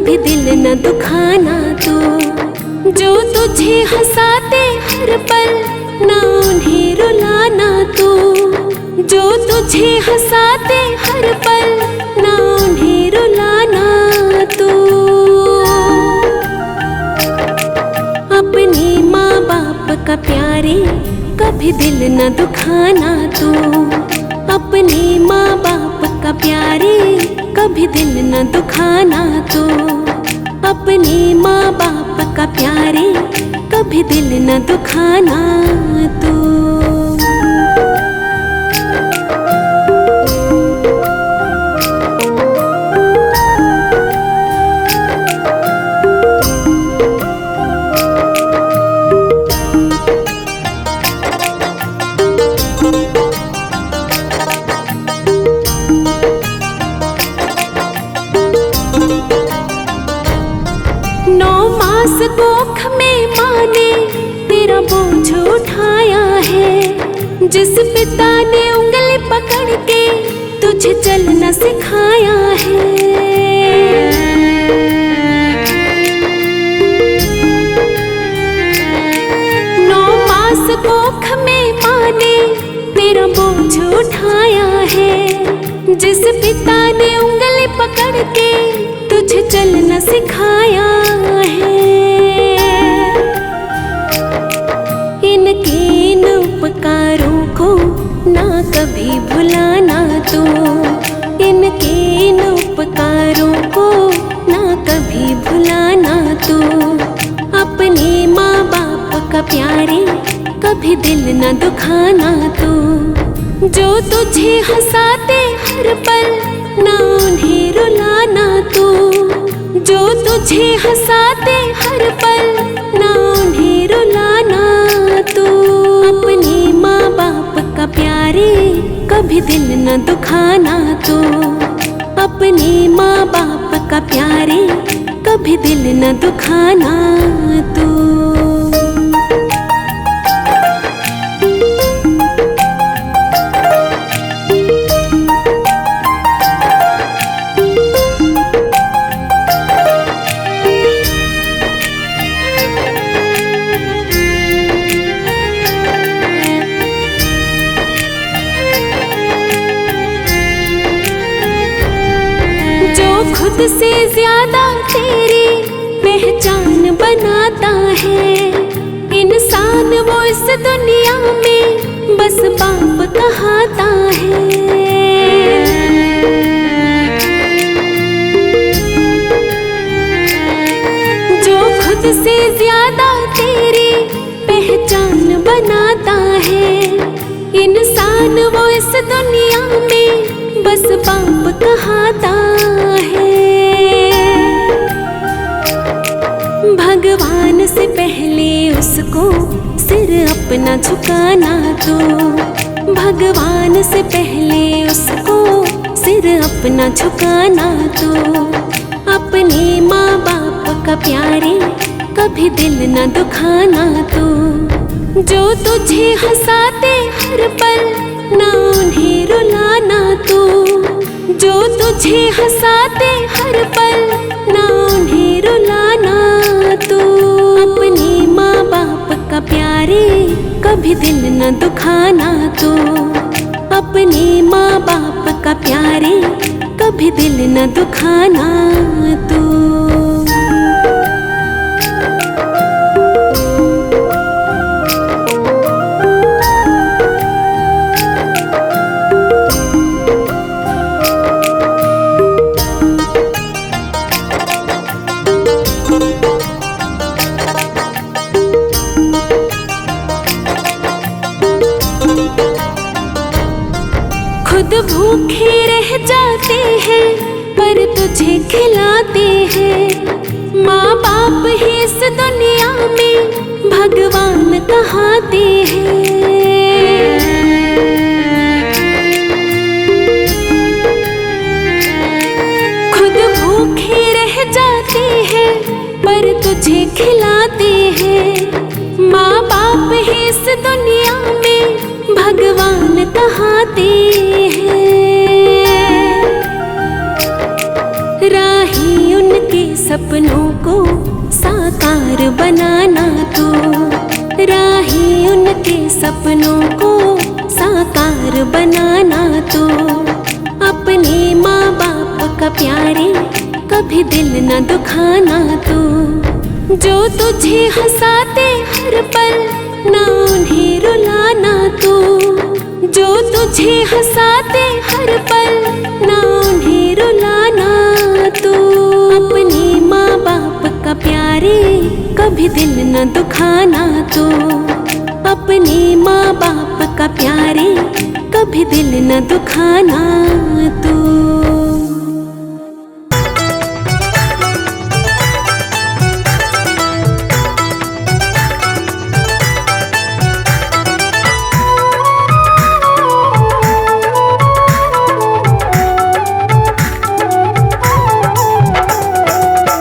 कभी दिल न दुखाना तू। जो तुझे हंसाते हर पल ना उन्हें रुलाना तू। जो तुझे हंसाते हर पल ना उन्हें रुलाना तू। अपने माँ बाप का प्यारे कभी दिल न दुखाना तू। अपने माँ बाप का प्यारे कभी दिल न दुखाना तू। अपने माँ बाप का प्यारे कभी दिल न दुखाना तू। कोख में माँ ने तेरा बोझ उठाया है। जिस पिता ने उंगली पकड़ के तुझे चलना सिखाया है। 9 मास कोख में माँ ने तेरा बोझ उठाया है। जिस पिता ने उंगली पकड़ के तुझे चलना सिखाया है। इन उपकारों को ना कभी भुलाना तू। इनके इन उपकारों को ना कभी भुलाना तू। अपने माँ बाप का प्यारे कभी दिल न दुखाना तू। जो तुझे हंसाते हर पल ना उन्हें रुलाना तू। जो तुझे हंसाते हर पल ना उन्हें रुलाना तू। अपने माँ बाप का प्यारे कभी दिल न दुखाना तू। अपने माँ बाप का प्यारे कभी दिल न दुखाना तू। खुद से ज्यादा तेरी पहचान बनाता है। इंसान वो इस दुनिया में बस बाप कहाता है। जो खुद से ज्यादा तेरी पहचान बनाता है। इंसान वो इस दुनिया में बस बाप कहाता है। भगवान से पहले उसको सिर अपना झुकाना तू। भगवान से पहले उसको सिर अपना झुकाना तू। अपने माँ बाप का प्यारे कभी दिल न दुखाना तू। जो तुझे हंसाते हर पल ना उन्हें रुलाना तू। जो तुझे हंसाते हर पल ना उन्हें रुलाना तू। अपने माँ बाप का प्यारे कभी दिल न दुखाना तू। अपने माँ बाप का प्यारे कभी दिल न दुखाना तू। खुद भूखे रह जाते हैं पर तुझे खिलाते हैं। माँ बाप ही इस दुनिया में भगवान कहाते हैं। खुद भूखे रह जाते हैं पर तुझे खिलाते हैं। माँ बाप ही इस दुनिया में भगवान कहाते हैं। राही उनके सब सपनों को साकार बनाना तू। राहें उनके सपनों को साकार बनाना तू। अपने माँ बाप का प्यारे कभी दिल न दुखाना तू। जो तुझे हंसाते हर पल ना उन्हें रुलाना तू। जो तुझे हंसाते हर पल ना उन्हें रुलाना तू। अपने माँ बाप का प्यारे कभी दिल न दुखाना तू। अपने माँ बाप का प्यारे कभी दिल न दुखाना तू।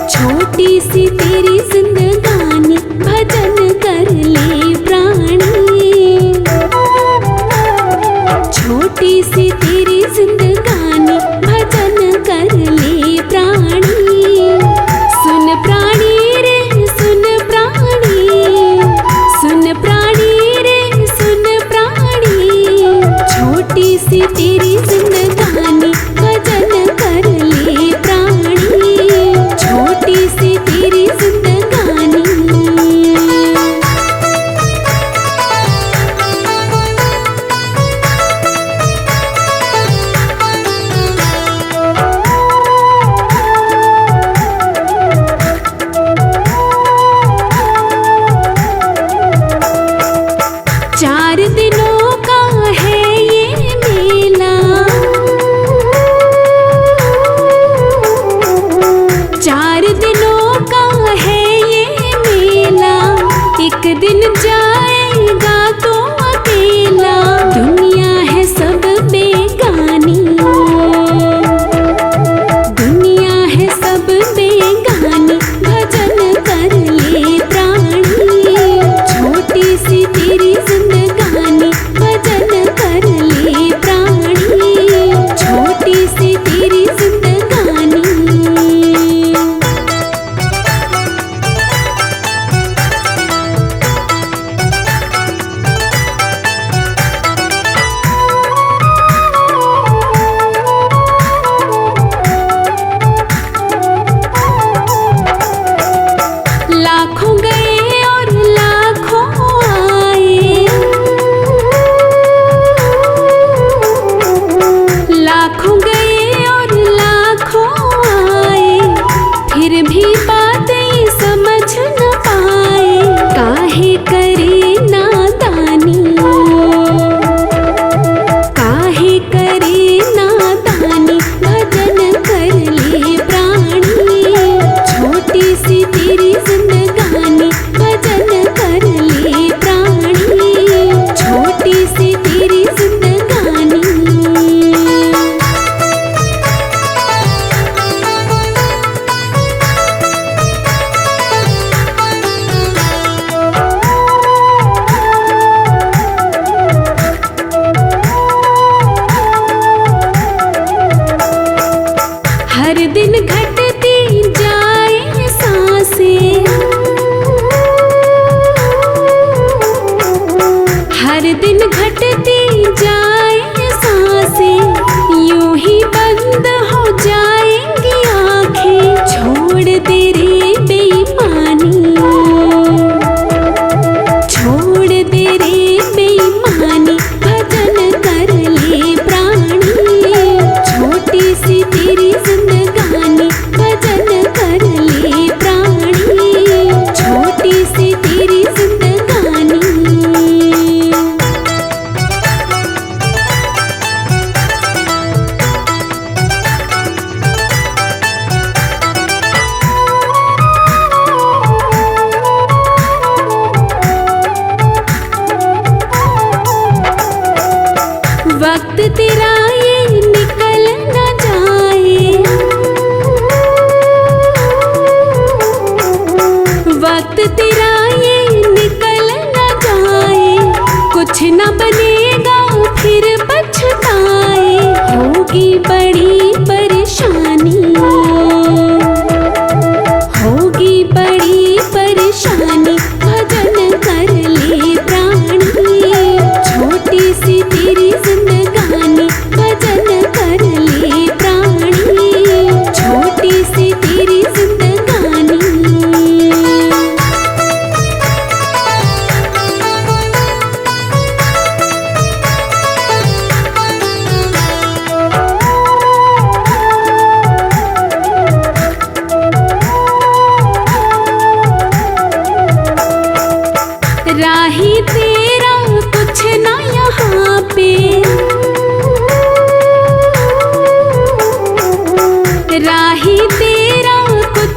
छोटी सी तेरी जिंदगानी भजन कर ले प्राणी। छोटी सी तेरी जिंदगानी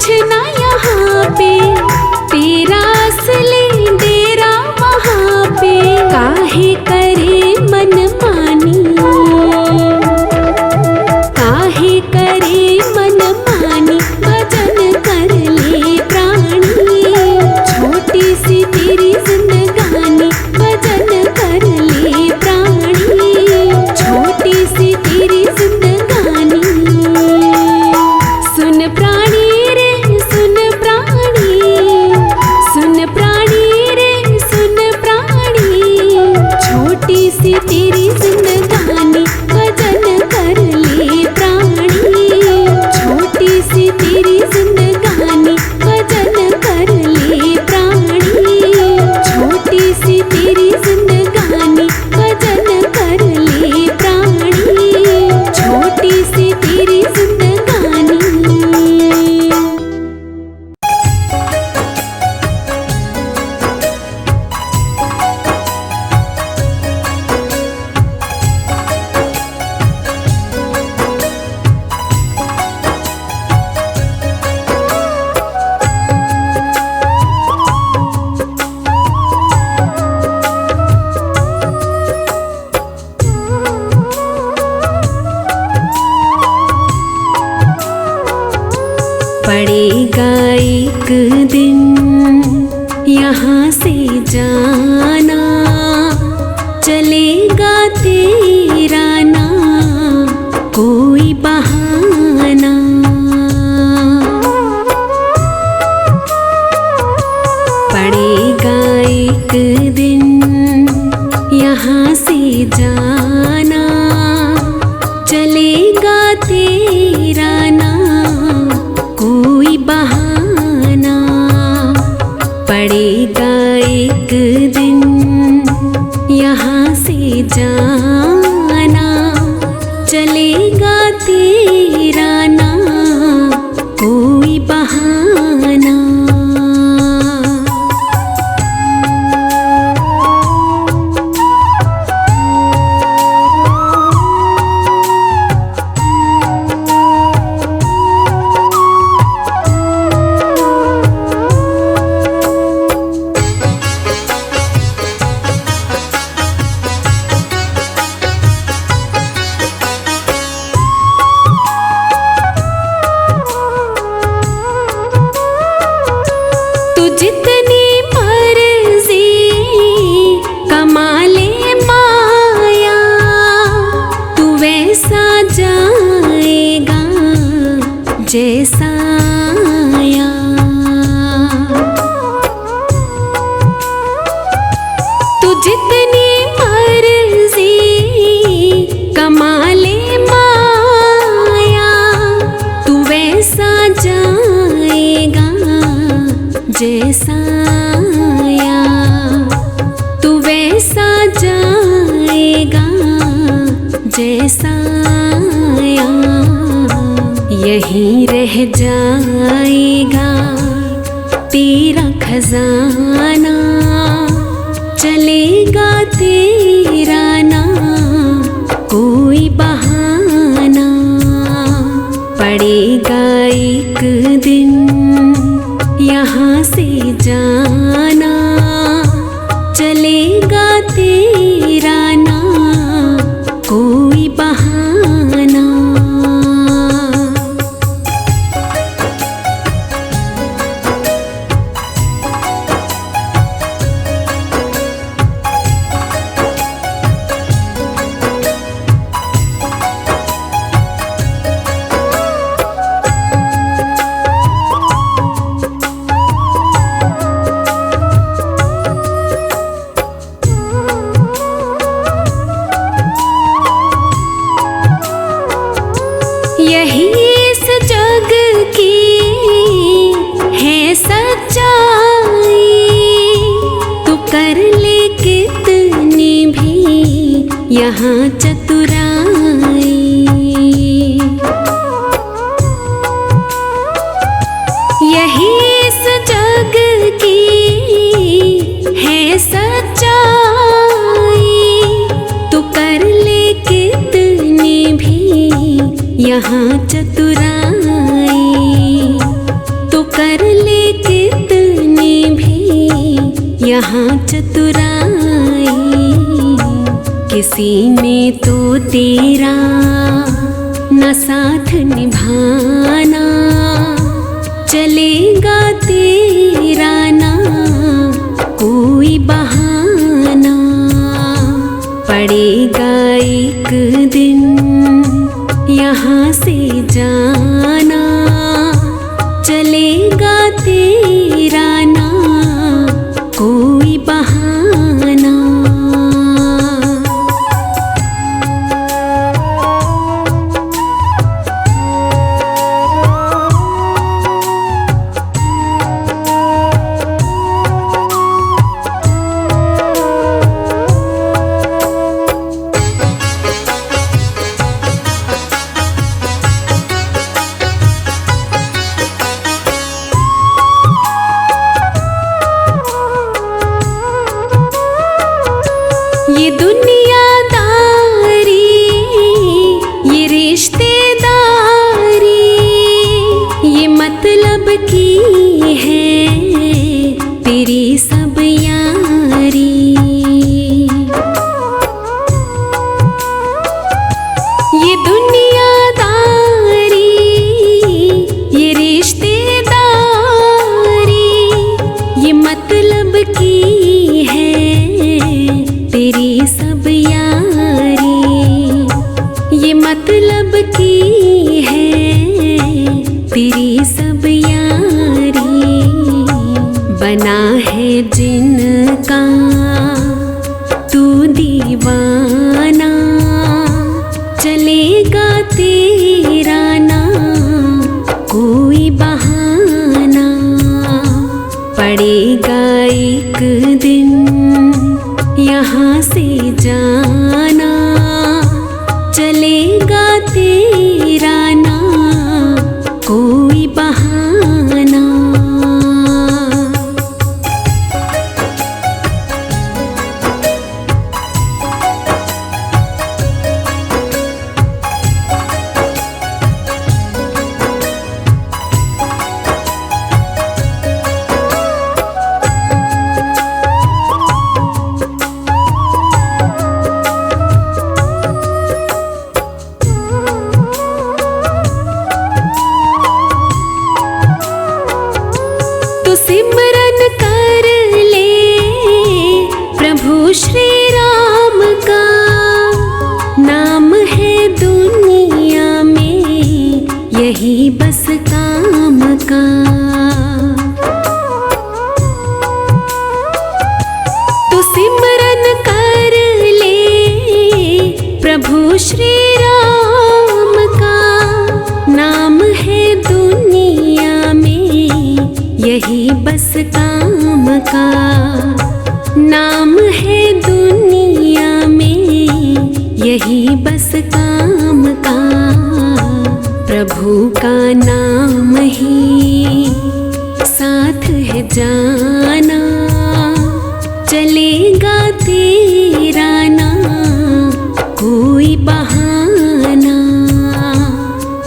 कुछ ना यहाँ पे, तेरा असली डेरा वहाँ पे। काहे करे मन मानी, काहे करे मन मानी, भजन कर ले प्राणी। छोटी सी तेरी जिंदगानी, भजन कर ले प्राणी। छोटी सी तेरी जिंदगानी। सुन प्राणी रे सुन प्राणी, सुन प्राणी रे सुन प्राणी। छोटी सी तेरी जिंदगानी, भजन कर ले प्राणी। छोटी सी तेरी जिंदगानी, भजन कर ले प्राणी। छोटी सी तेरी जिंदगानी, भजन कर ले प्राणी। छोटी सी तेरी जिंदगानी। पड़ेगा एक दिन यहाँ से जाना, चलेगा तेरा ना कोई बहाना। पड़ेगा एक दिन यहाँ से जाना, चलेगा तेरा ना कोई बहाना। पड़ेगा एक दिन यहाँ से जाना, चलेगा तेरा ना कोई बहाना। तू जितनी मर्जी कमा ले माया, तू वैसा जाएगा जैसा आया। तू जितनी मर्जी कमा ले माया, तू वैसा जाएगा जैसा आया। तू वैसा जाएगा जैसा आया। यहीं रह जाएगा तेरा खजाना, चलेगा तेरा ना कोई बहाना। पड़ेगा एक दिन यहाँ से जाना, चलेगा तेरा ना कोई बहाना। यही इस जग की है सच्चाई, तू कर ले कितनी भी यहाँ चतुराई। यही इस जग की है सच्चाई, तू कर ले कितनी भी यहाँ चतुराई। तू कर ले कितनी भी यहाँ चतुराई, किसी ने तो तेरा न साथ निभाना, चलेगा तेरा ना कोई बहाना, पड़ेगा एक दिन यहाँ से जाना, चलेगा तेरा ना कोई बहाना। ये दुनियादारी, ये रिश्तेदारी, ये मतलब की है तेरी सब यारी। ये दुनियादारी, ये रिश्तेदारी, ये मतलब की है तेरी सब यारी, ये मतलब की है तेरी सब यारी। बना है जिनका तू दीवाना, चलेगा तेरा ना कोई बहाना, पड़ेगा एक दिन यहाँ से जाना, चलेगा तेरा ना कोई बहाना। तू सिमरन कर ले प्रभु श्री राम का, नाम है दुनिया में यही बस काम का। तू सिमरन कर ले प्रभु श्री राम का, नाम है दुनिया में यही बस काम का, नाम है दुनिया में यही बस काम का। प्रभु का नाम ही साथ है जाना, चलेगा तेरा ना कोई बहाना,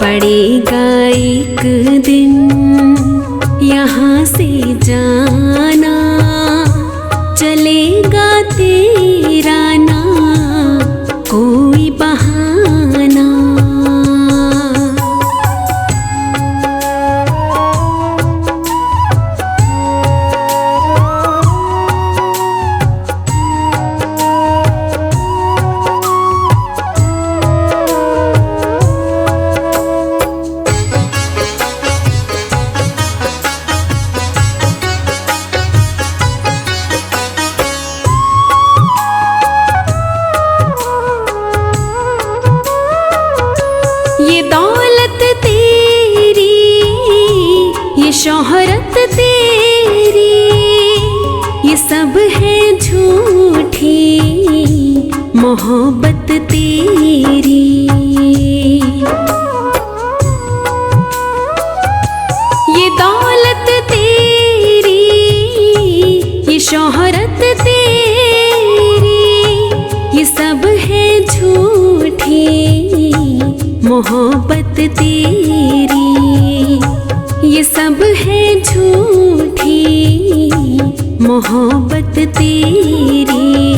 पड़ेगा एक दिन यहाँ से जाना, चलेगा तेरा ना कोई बहाना। ये दौलत तेरी, ये शोहरत तेरी, ये सब है झूठी मोहब्बत तेरी। ये दौलत तेरी, ये शोहरत तेरी, ये सब है झूठी मोहब्बत तेरी। ये सब है झूठी मोहब्बत तेरी,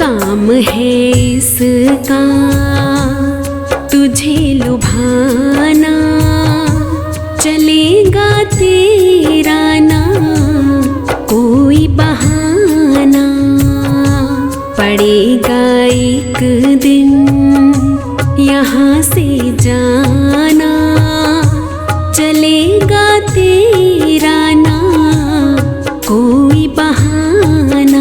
काम है इसका तुझे लुभाना, चलेगा तेरा ना कोई बहाना, पड़ेगा एक दिन यहाँ से जाना, चलेगा तेरा ना कोई बहाना।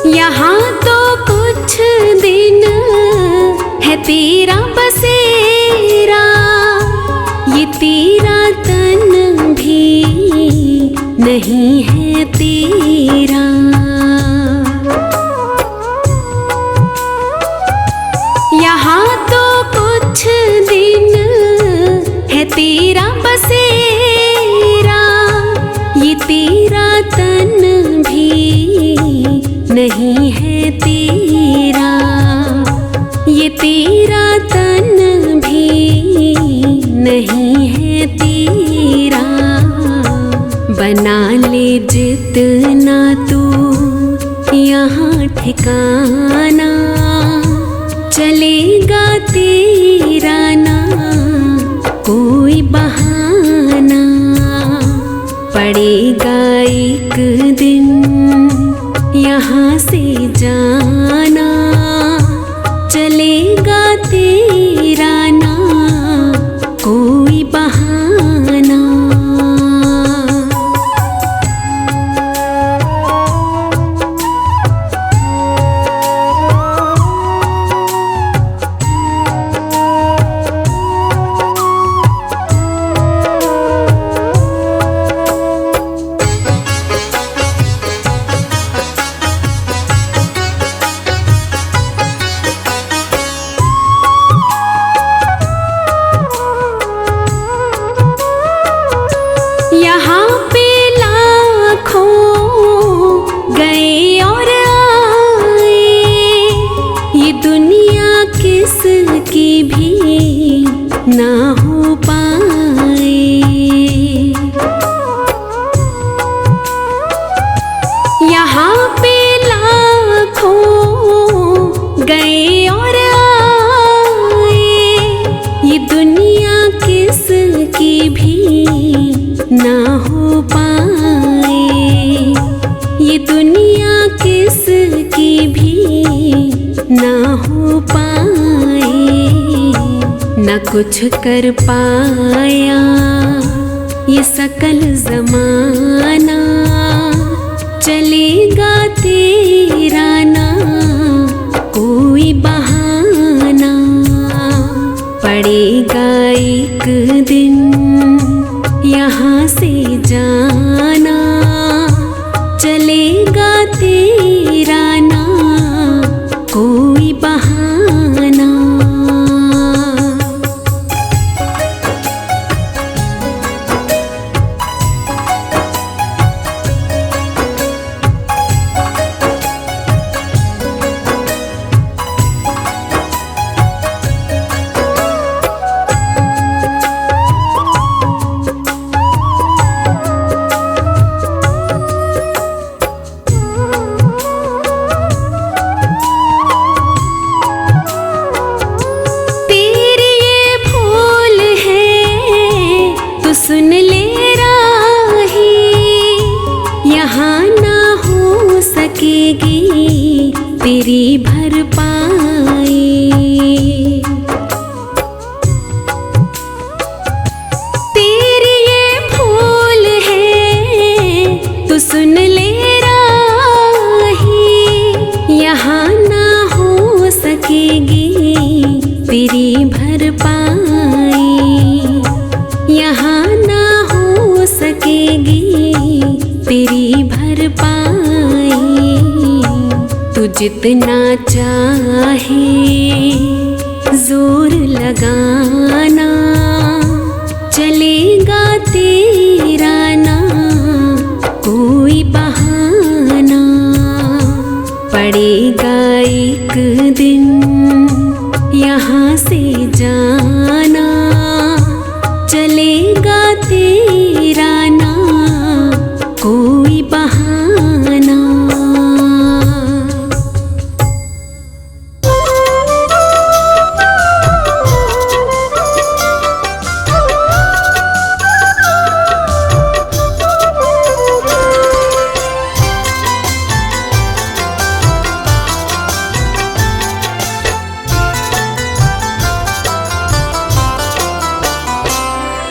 यहाँ तो कुछ दिन है तेरा बसेरा, ये तेरा तन भी नहीं है तेरा। यहाँ तो कुछ दिन है तेरा बसेरा, ये तेरा तन भी नहीं है तेरा, ये तेरा तन भी नहीं है तेरा। बना ले जितना तू यहाँ ठिकाना, चलेगा तेरा ना कोई बहाना, पड़ेगा एक दिन यहाँ से जाना, चलेगा तेरा ना कोई बहाना। यहाँ पे लाखों गए और आए, ये दुनिया किसकी भी ना हो पाए। यहाँ पे लाखों गए और आए, ये दुनिया किसकी भी ना हो पाए, ये दुनिया किसकी भी ना हो पाए। न कुछ कर पाया ये सकल ज़माना, चलेगा तेरा ना कोई बहाना, पड़ेगा एक दिन यहाँ से जाना, चलेगा तेरा ना कोई बहाना। सुन ले राही, यहाँ ना हो सकेगी तेरी भरपाई। तेरी ये भूल है तो सुन ले राही, यहाँ ना हो सकेगी तेरी भरपाई। यहाँ ना जितना चाहे जोर लगाना, चलेगा तेरा ना कोई बहाना। पड़ेगा एक दिन यहाँ से जाना, चलेगा तेरा ना कोई बहाना।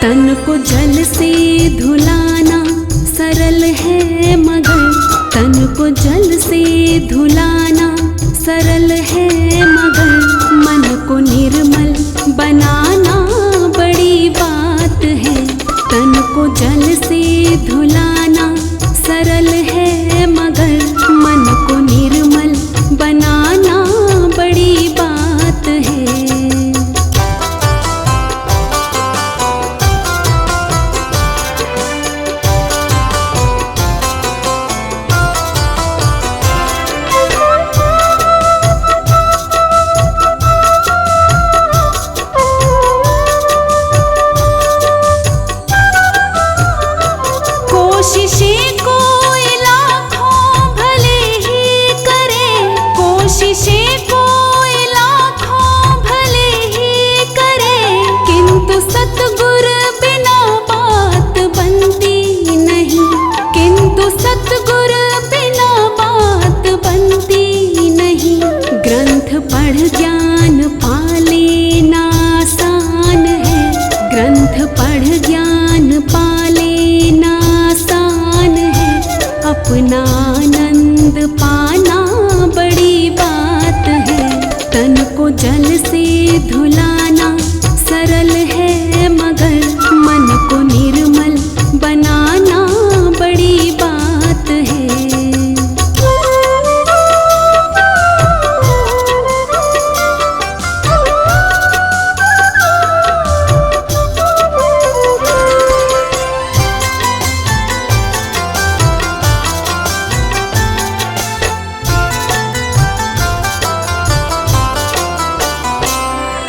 तन को जल से धुलाना सरल है मगर, तन को जल से धुलाना सरल है मगर, मन को निर्मल बनाना बड़ी बात है। तन को जल से धुलाना सरल है मगर, मन को निर्मल बनाना बड़ी बात है। कोशिशें कोई लाखों भले ही करे, कोशिशें कोई लाखों भले ही करे, किंतु सतगुर बिना बात बनती नहीं, किंतु सतगुर बिना बात बनती नहीं। ग्रंथ पढ़ ज्ञान पा लेना आसान है, ग्रंथ पढ़ ज्ञान पा लेना आसान है, अपना आनंद पाना बड़ी बात है। तन को जल से धुलाना सरल है मगर, मन को निर्मल बनाना बड़ी बात है।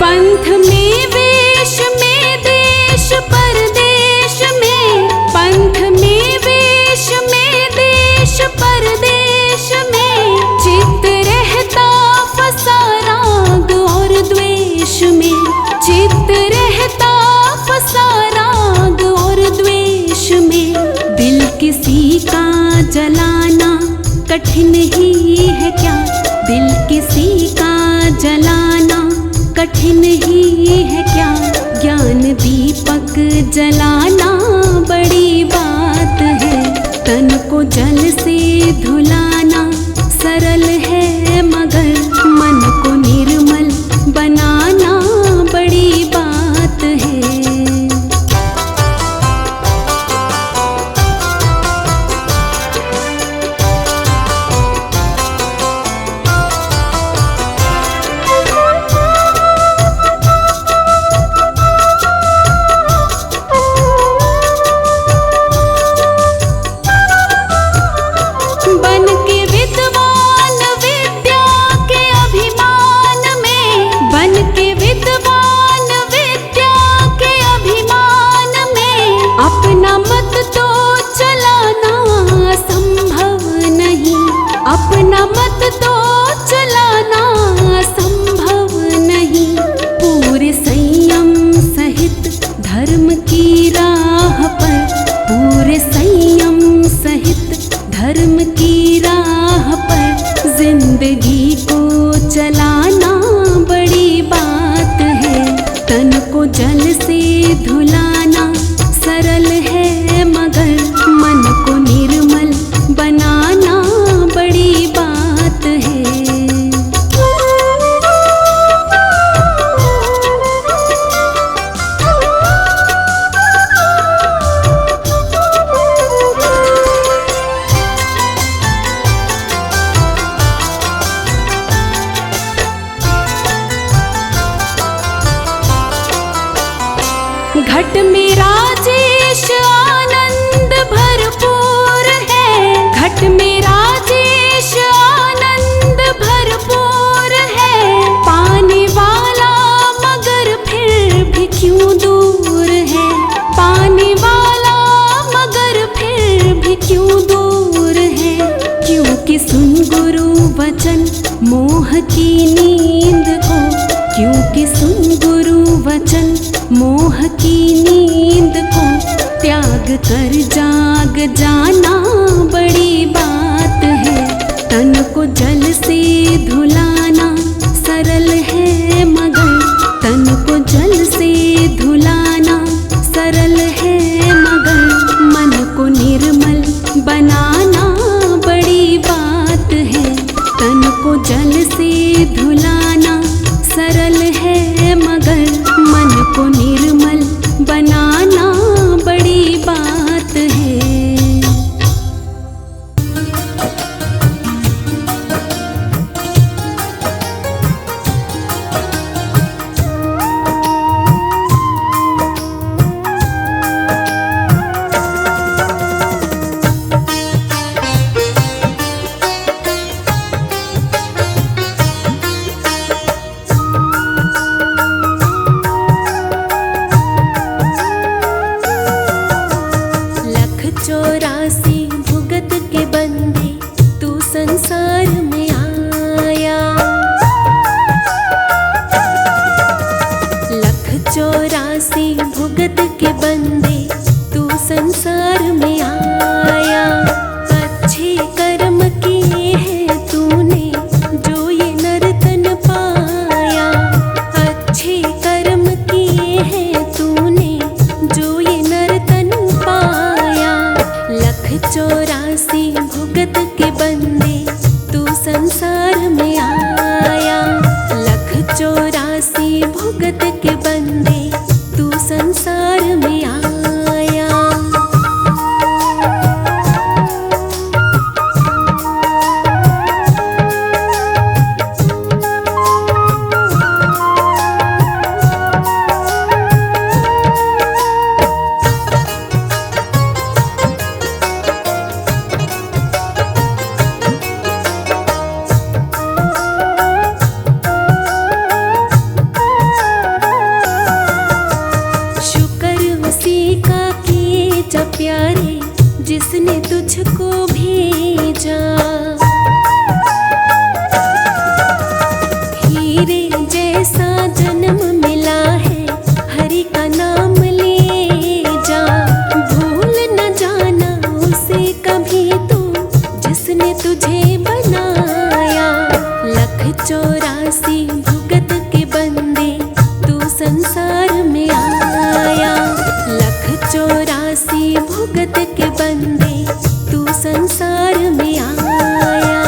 पंथ में वेश में देश परदेश में, पंथ में वेश में देश परदेश में, चित्त रहता फंसा राग और द्वेष में, चित्त रहता फंसा राग और द्वेष में। दिल किसी का जलाना कठिन ही है क्या, दिल किसी का जलाना कठिन ही है क्या, ज्ञान दीपक जलाना बड़ी बात है। तन को जल से धुलाना सरल है मगर, मन को निर्मल बनाना बड़ी बात है। बन के विद्वान विद्या के अभिमान में, बन के विद्वान विद्या के अभिमान में, अपना मत तो चलाना संभव नहीं, अपना मत तो चलाना संभव नहीं। पूरे संयम सहित धर्म की राह पर, पूरे संयम सहित धर्म की राह पर, जिंदगी को चलाना बड़ी बात है। तन को जल से धुलाना सरल है मगर, मन को निर्मल बनाना बड़ी बात है। घट में राजेश आनंद भरपूर है, घट में राजेश आनंद भरपूर है। पाने वाला मगर फिर भी क्यों दूर है, पाने वाला मगर फिर भी क्यों दूर है। क्योंकि सुन गुरु वचन मोह की नींद को, क्योंकि सुन गुरु वचन मोह की नींद को, त्याग कर जाग जाना बड़ी बात है। तन को जल से धुलाना सरल है मगर, तन को जल से धुलाना सरल है मगर, मन को निर्मल बनाना बड़ी बात है। तन को जल से धुलाना सरल है मगर, मन को निर्मल बनाना बड़ी बात है। चौरासी भुगत के बंदे तू संसार में आया, लख चौरासी भुगत के बंदे तू संसार में आया। अच्छे कर्म किए हैं तूने जो ये नर्तन पाया, अच्छे कर्म किए हैं तूने जो ये नर्तन पाया। लख चौरासी भुगत के बंदे तू संसार में आया, लख चौरासी भुगत के बंदे तू संसार में आया। प्यारे जिसने तुझको भेजा, हीरे जैसा जन्म मिला है हरि का नाम ले जा। भूल न जाना उसे कभी तू जिसने तुझे बनाया। लख चौरासी भुगत के बंदे तू संसार में आया, लख चौरासी भुगत के बंदे तू संसार में आया।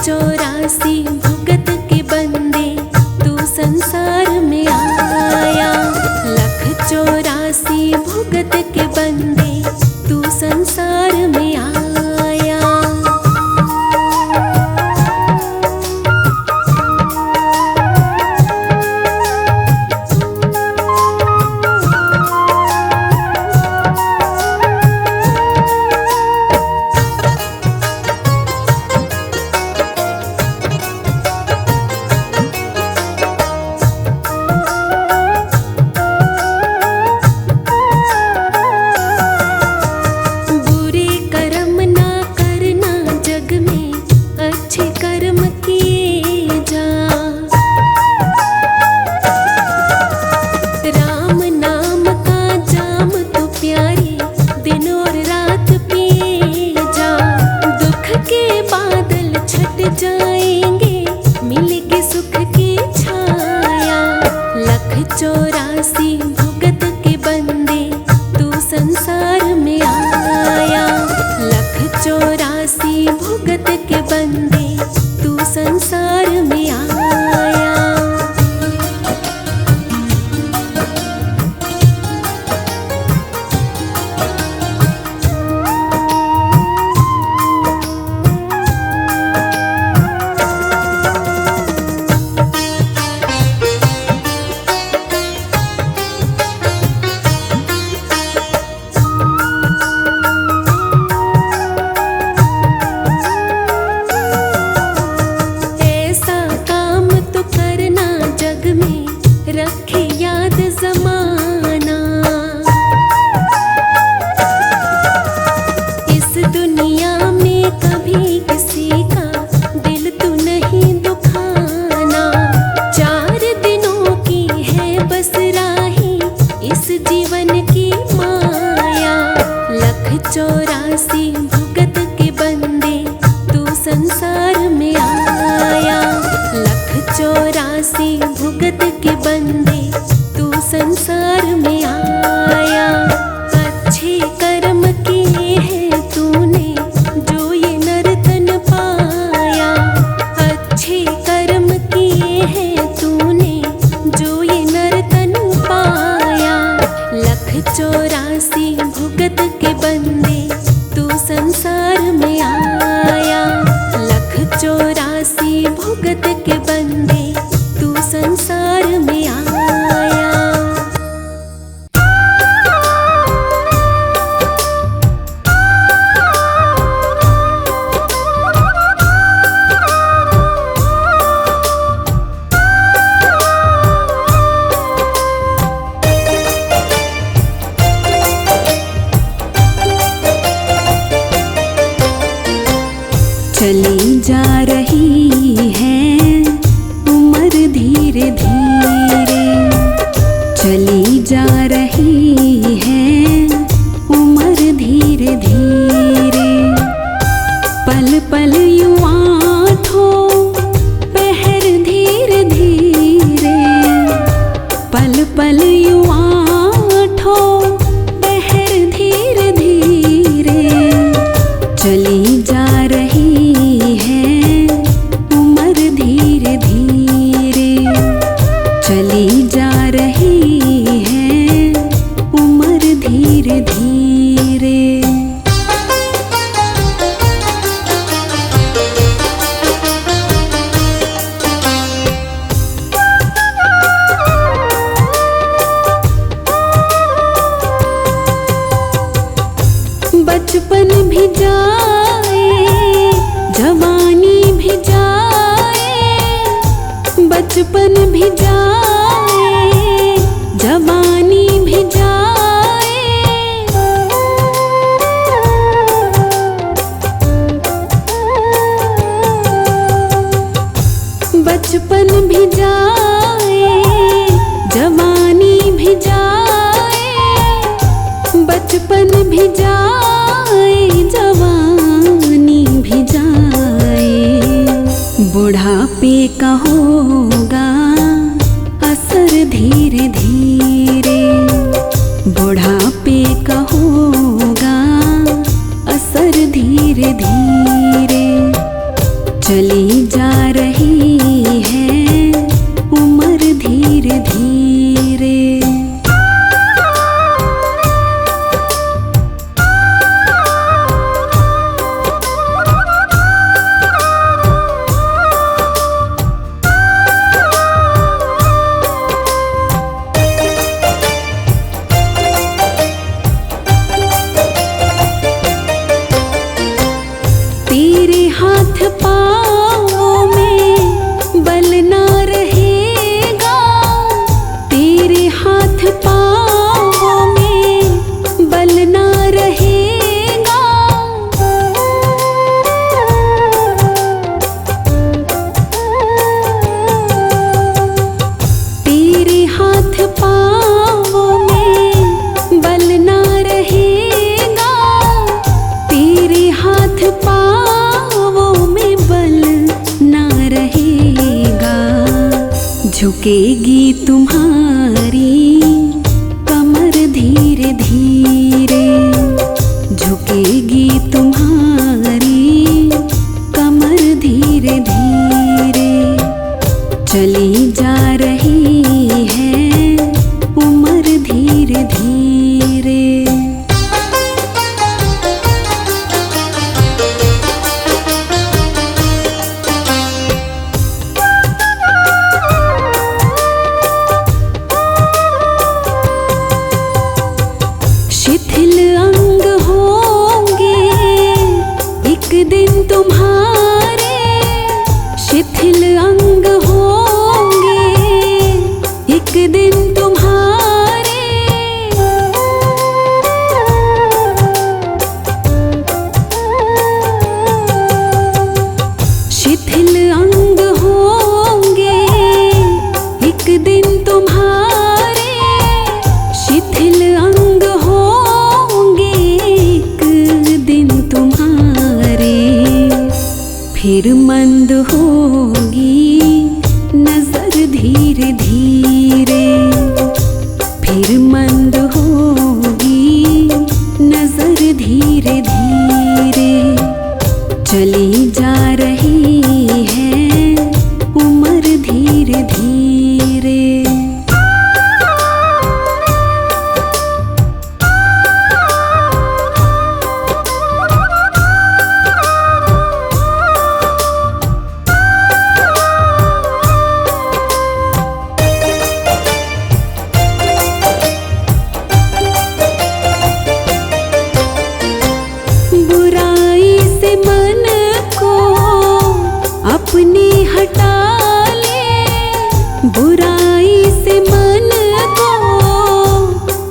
चौरासी भुगत के बंदे तू संसार में आया, लख चौरासी भुगत के बंदे तू संसार में आया। लेंगे मिलेगी सुख की छाया। लख 84 भुगत के बंदे तू संसार में आया। लख 84 भुगत के बंदे तू संसार में आया। रखे याद ज़माना, इस दुनिया में कभी किसी का दिल तू नहीं दुखाना। 4 दिनों की है बस राही इस जीवन की माया। लख 84 भुगत के बंदे तू संसार में आया। लख 84 भुगत के बंदे तू संसार में आया। अच्छे कर्म किए हैं तूने जो ये नर्तन पाया। अच्छे कर्म किए हैं तूने जो ये नर्तन पाया। लख 84 भुगत के बंदे तू संसार में आया। लख 84 भुगत के बंदे तू संसार में आया। चली जा रही है उम्र धीरे धीरे। चली जा रही है उम्र धीरे धीरे। पल पल यूं आँखों पहर धीरे धीरे। पल पल यूं आँखों पहर धीरे धीरे। चली जा रही है उम्र धीरे धीरे। चली जा रही है उम्र धीरे धीरे। बचपन भी जाए जवानी भी जाए। बचपन भी जाए जवानी भी जाए। बचपन भी जाए जवानी भी जाए। बचपन भी जाए जवानी भी जाए। बुढ़ापे का होगा असर धीरे धीरे। बुढ़ापे का होगा असर धीरे धीरे। चली जा रही है उम्र धीरे धीरे। तेरे हाथ पाँव झुकेगी तुम्हारी कमर धीरे धीरे, झुकेगी तुम्हारी कमर धीरे धीरे। चली जा रही है उम्र धीरे धीरे। शिथिल अंग होंगे एक दिन तुम्हारे, शिथिल अंग होंगे एक दिन तुम्हारे। शिथिल अंग होंगे एक दिन तुम्हारे, शिथिल अंग होंगे एक दिन तुम्हारे। फिर मंद होगी नजर धीरे धीरे, फिर मंद होगी नजर धीरे धीरे। चली जा रही है उम्र धीरे धीरे। बुराई से मन को अपने हटा ले, बुराई से मन को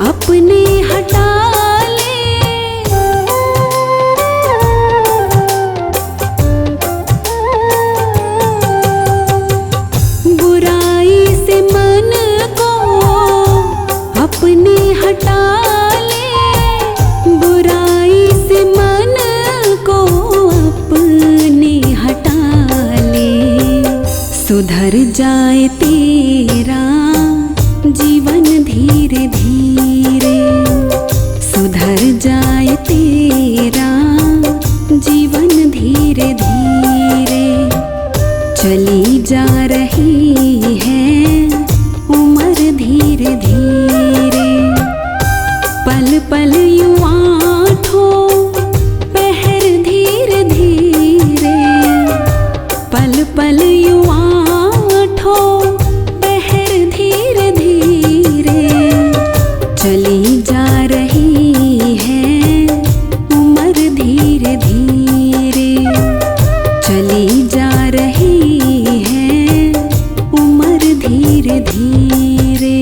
अपने हटा ले। बुराई से मन को अपने हटा ले, बुराई से मन को अपने हटा ले। सुधर जाए तेरा जीवन धीरे धीरे, सुधर जाए तेरा जीवन धीरे धीरे। चली जा रही है उम्र धीरे धीरे। पल पल यूं आँखों पहर धीरे धीरे, पल पल यूं आँखों पहर धीरे धीरे। चली जा रही है उम्र धीरे धीरे, चली जा रही है उम्र धीरे धीरे।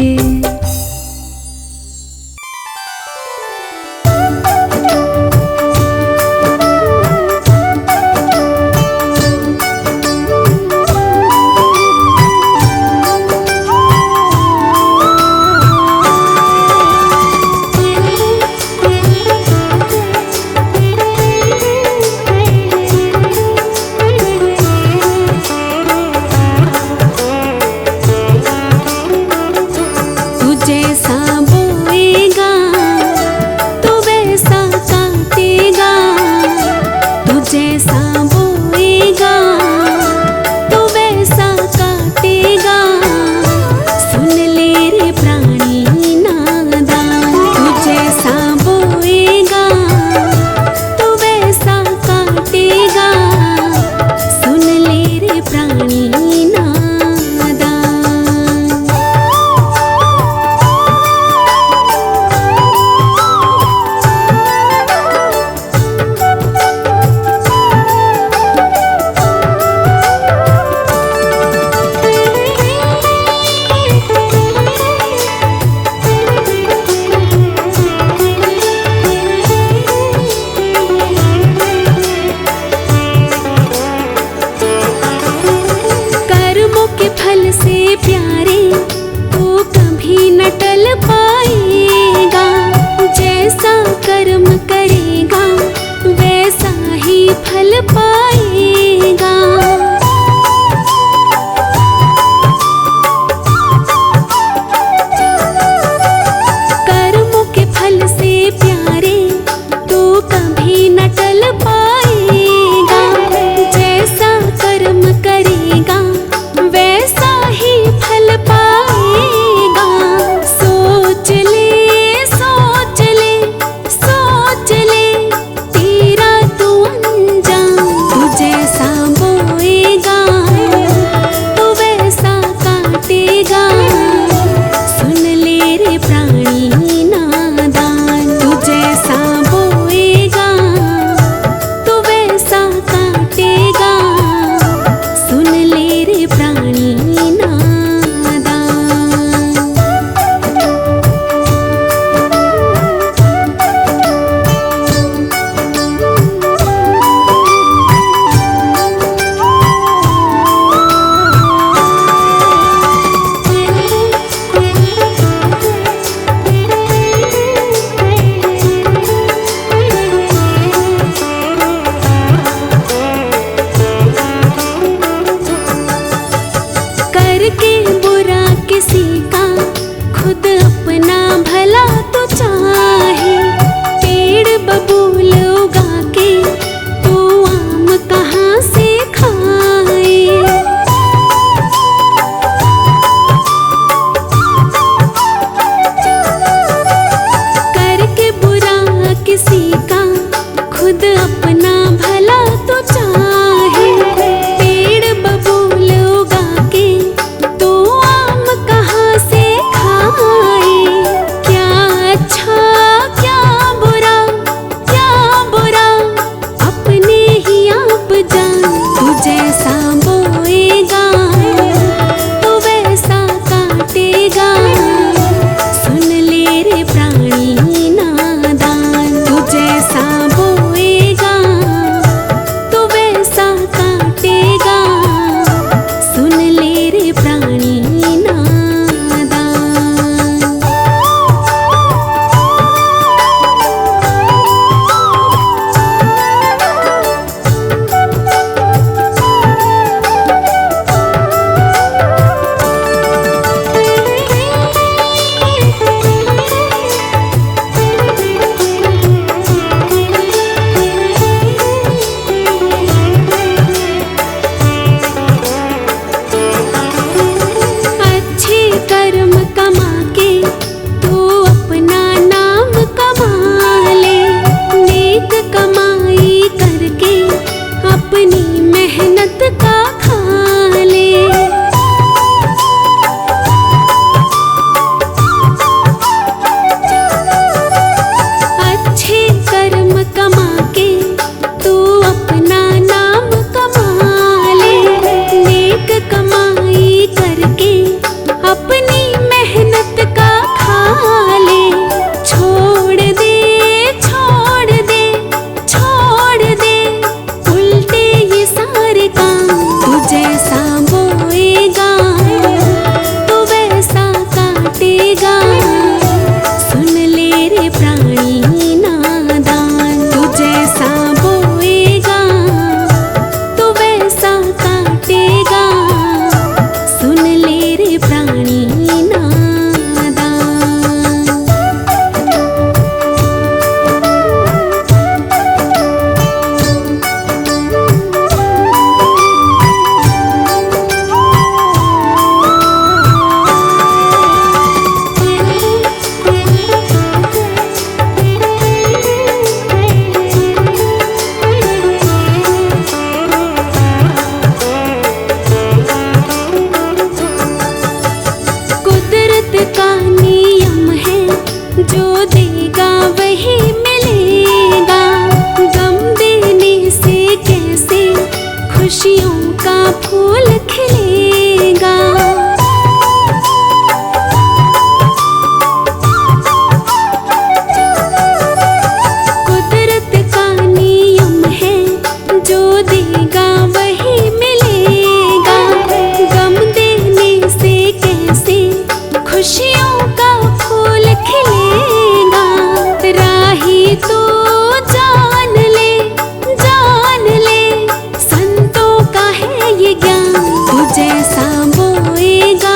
जैसा बोएगा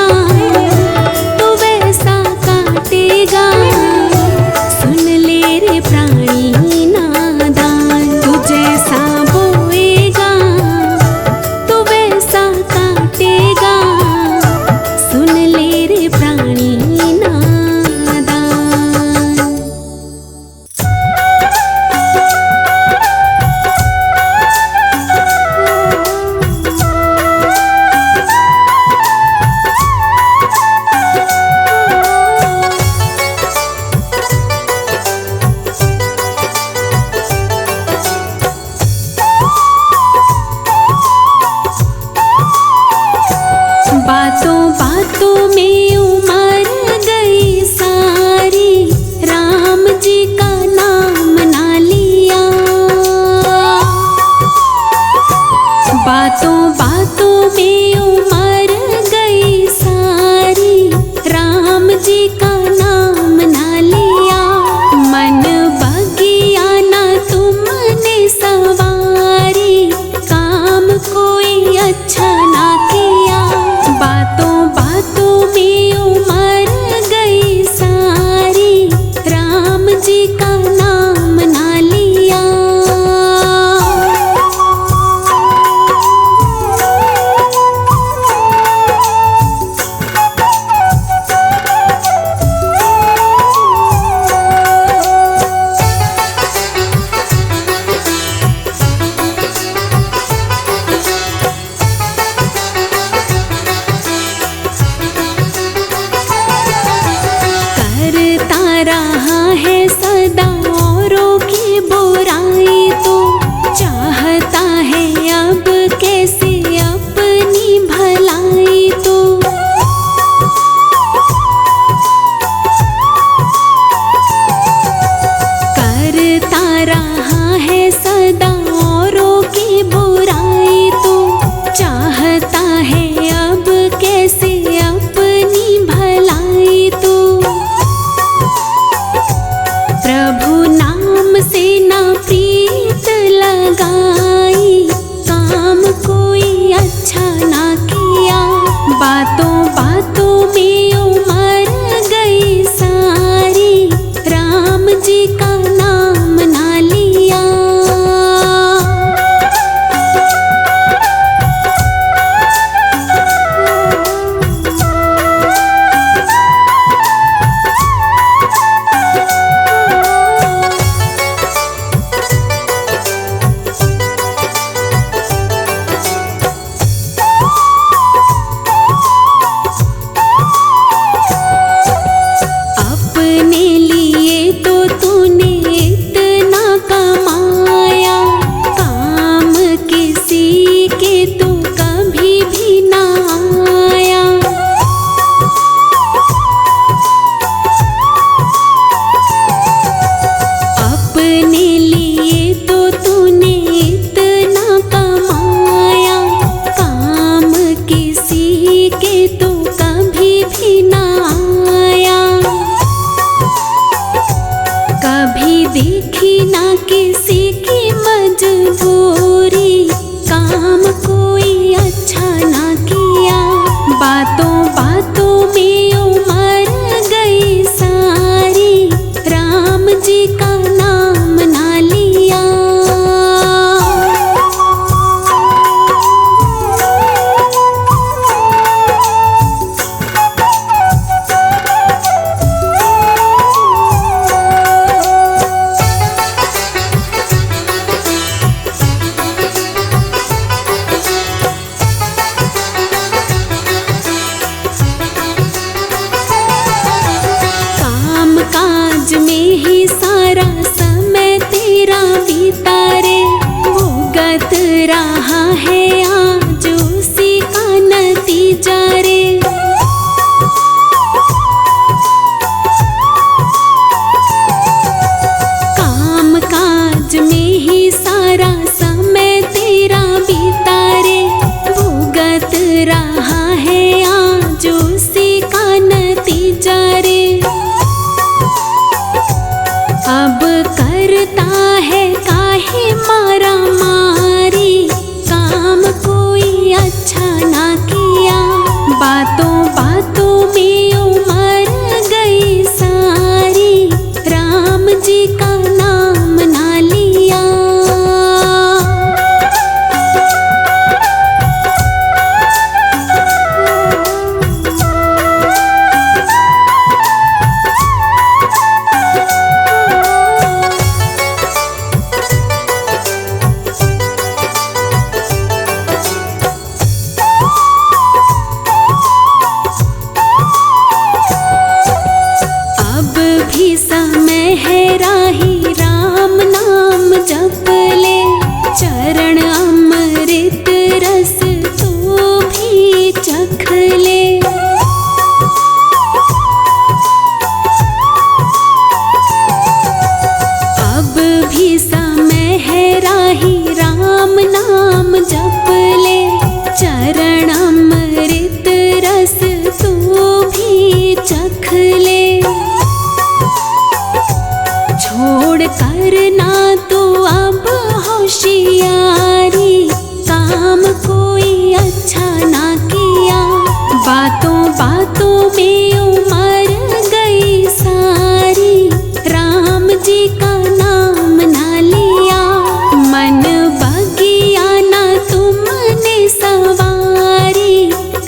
तू वैसा काटेगा, सुन ले रे प्राणी नादान। तू जैसा बोएगा तू वैसा काटेगा, सुन ले रे प्राणी नादान। बातों बातों में उमर गई सारी, राम जी का नाम ना लिया। बातों बातों में उमर गई सारी, राम जी का नाम ना लिया। मन बगिया ना तुमने सवारी, काम कोई अच्छा ना किया। बातों बातों में उमर गई सारी, राम जी का नाम ना लिया। करता रहा है सदा औरों की बुराई, तो चाहता है अब कैसे अपनी भलाई। तो करता रहा है सदा औरों की बुराई, तो चाहता है अब कैसे अपनी भलाई। तो प्रभु नाम से ना प्रीत लगाई, काम कोई अच्छा ना किया। बातों बातों में उमर गई सारी, राम जी का नाम ना लिया। अपने लिए तो तूने इतना कमाया, काम किसी के तो कभी भी ना आया। अपने लिए तो तूने इतना कमाया, काम किसी के तो कभी भी ना आया। कभी देखी ना किसी की मजबूरी, काम कोई अच्छा ना किया। बातों बातों में उमर गई सारी, राम जी का नाम ना लिया। काम काज में ही सारा समय तेरा बीता रे, भुगत रहा है आज उसी का नतीजा रे। काम काज में ही सारा समय तेरा बीता रे, भुगत रहा है आज उसी का नतीजा रे। अब करता है काहे मारा मारी, काम कोई अच्छा ना किया। जप ले चरण अमृत रस तू भी चख ले। अब भी समय है राही राम नाम जप ले चरण अमृत रस तू भी चख ले। छोड़ करना तो अब होशियारी काम कोई अच्छा ना किया। बातों बातों में उमर गई सारी राम जी का नाम ना लिया। मन बगिया ना तुमने सवारी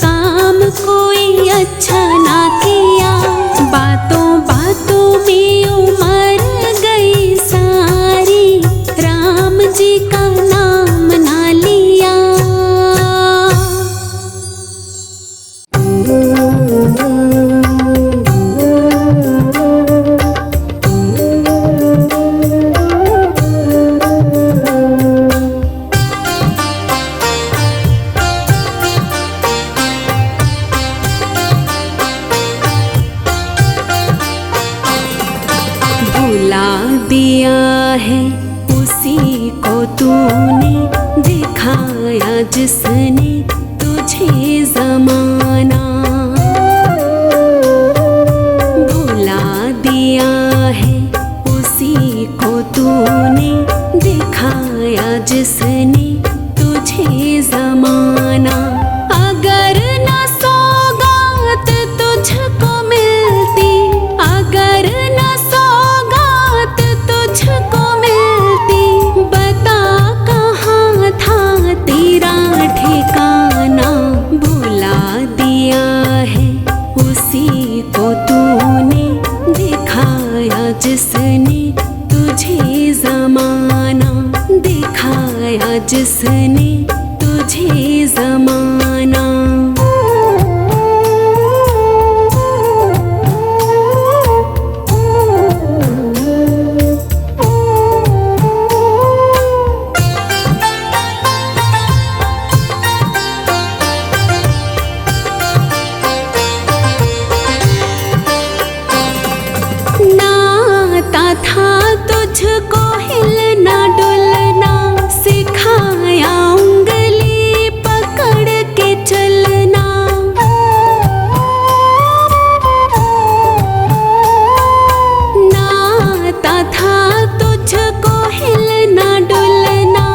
काम कोई अच्छा ना किया। बातों बातों में उमर गई सारी राम जी का नाम ना लिया। भुला दिया है उसी को तूने दिखाया जिसने तुझे जमाना। भुला दिया है उसी को तूने दिखाया जिसने तुझे जमाना। अगर न सौगात तुझको मिलती, अगर न सौगात तुझको मिलती, बता कहाँ था तेरा ठिकाना। भुला दिया है उसी को तूने दिखाया जिसने तुझे जमाना। दिखाया जिसने तुझे जमाना। नाता था तुझको हिलना डुलना, सिखाया उंगली पकड़ के चलना। नाता था तुझको हिलना डुलना,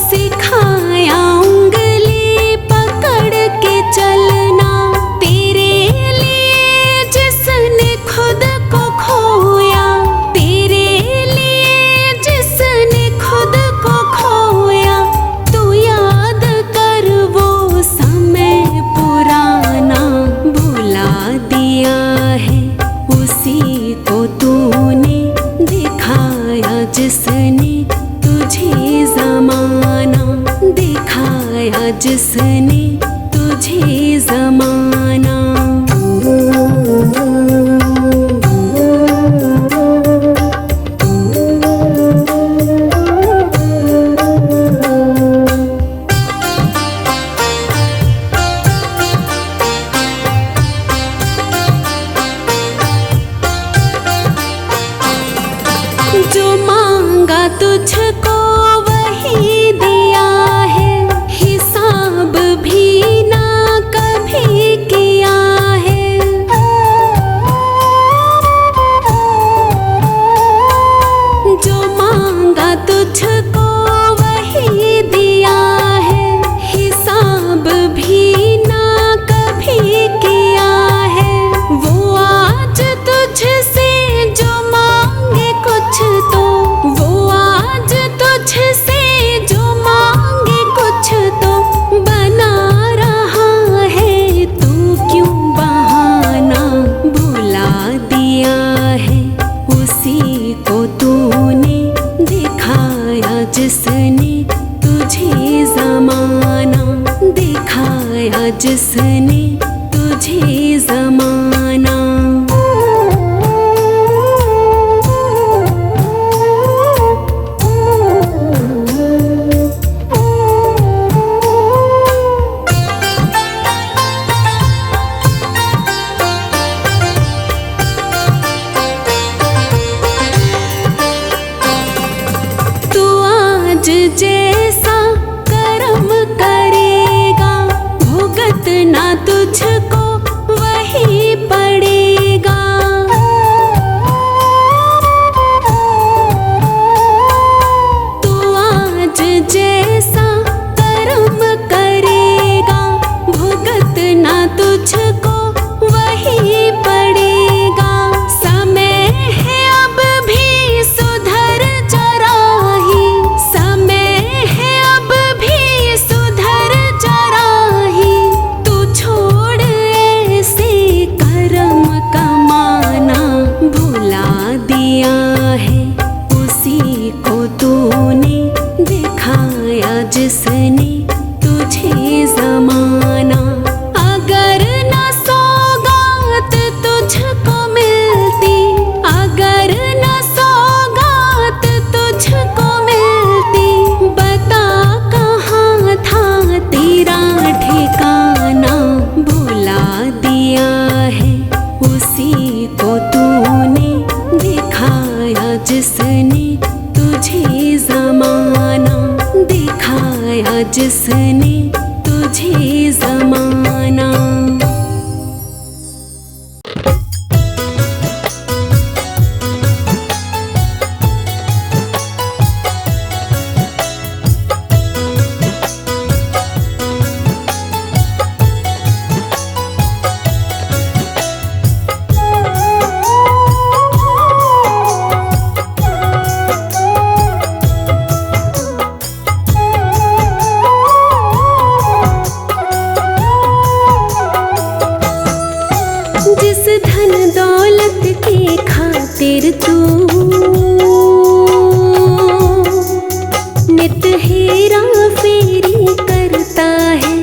सिखाया उंगली पकड़ के चलना। तेरे लिए जिसने खुद को खोया, तेरे लिए जिसने खुद को खोया, तू याद कर वो समय पुराना। भुला दिया है उसी को तूने दिखाया जिसने तुझे जमाना। दिखाया जिसने तुझे जमाना। जो मांगा तुझको वही दिया है, हिसाब भी ना कभी किया है। जो मांगा तुझको वही दिया है, हिसाब भी ना कभी किया है। वो आज तुझसे जो मांगे कुछ तो, वो आज तुझसे जो मांगे कुछ तो, बना रहा है तू क्यों बहाना। भुला दिया है उसी को तूने दिखाया जिसने तुझे जमाना। दिखाया जिसने तुझे जमाना। तुझको वही पड़ेगा। तू आज जैसा कर्म करेगा, भुगतना तुझको वही पड़ेगा। समय है अब भी सुधर जरा ही, समय है अब भी सुधर जरा ही। तू छोड़ ऐसे कर्म कमाना, भुला दिया है उसी को तूने, दिखाया जिसने तुझे ज़माना। अगर न सौगात तुझको मिलती, अगर न सौगात तुझको मिलती, बता कहाँ था तेरा ठिकाना। भुला दिया है उसी को तूने, दिखाया जिसने तुझे ज़माना, दिखाया जिसने तुझे ज़माना। जिस धन दौलत की खातिर तू नित हेरा फेरी करता है,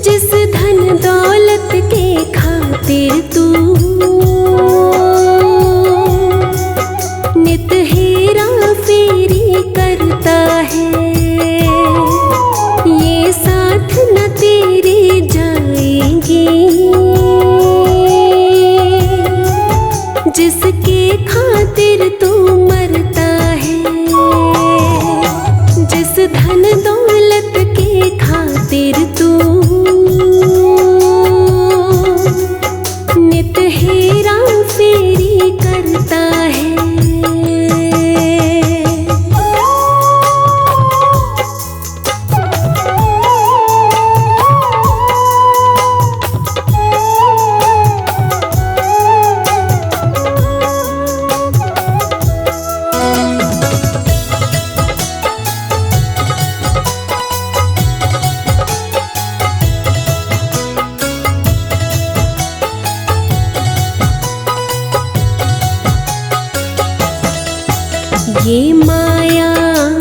जिस धन दौलत के खातिर तू नित हेरा फेरी करता है, ये साथ न तेरे जाएंगे। जिसके खातिर तू मरता है, जिस धन दौलत के खातिर तू नित हेरा फेरी करता है। ये माया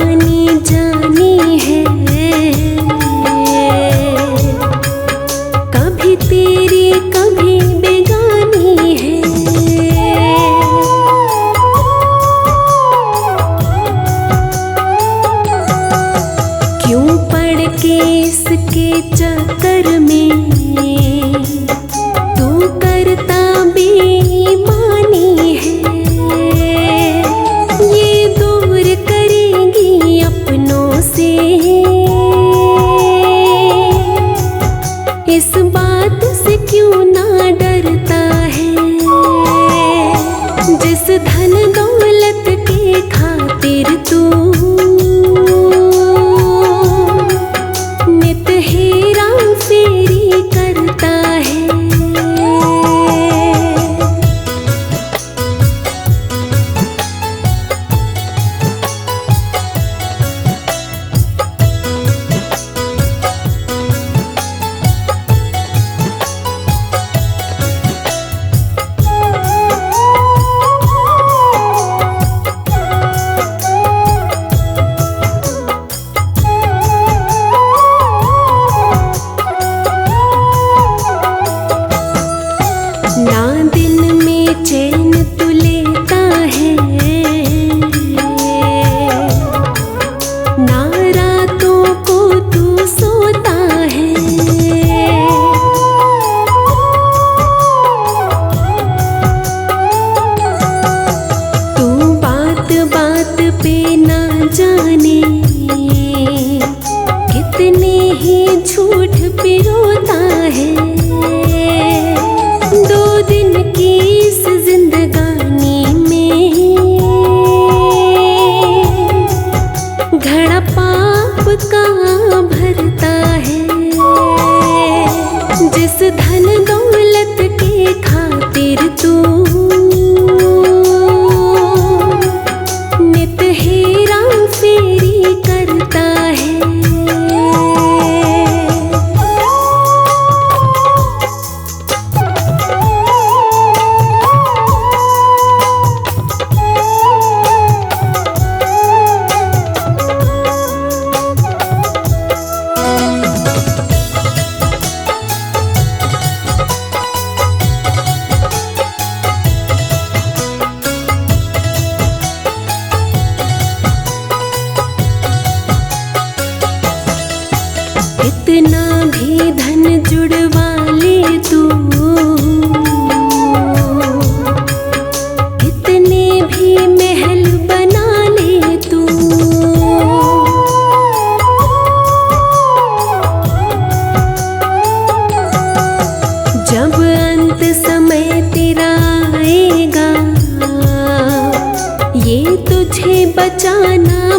आनी जानी है, कभी तेरी कभी बेगानी है। क्यों पड़ के इसके चक्कर में तू करता बेईमानी है। ये दूर करेंगी अपनों से, इस बात से क्यों ना डरता है। जिस धन दौलत के खातिर तू नित हेरा फेरी भी झूठ पे रोता है। 2 दिन की इस जिंदगानी में घड़ा पाप का भरता है। जिस धन दौलत के खातिर तू नित हेरा फेरी करता है। कितना भी धन जुड़वा ले तू, कितने भी महल बना ले तू, जब अंत समय तेरा आएगा ये तुझे बचा ना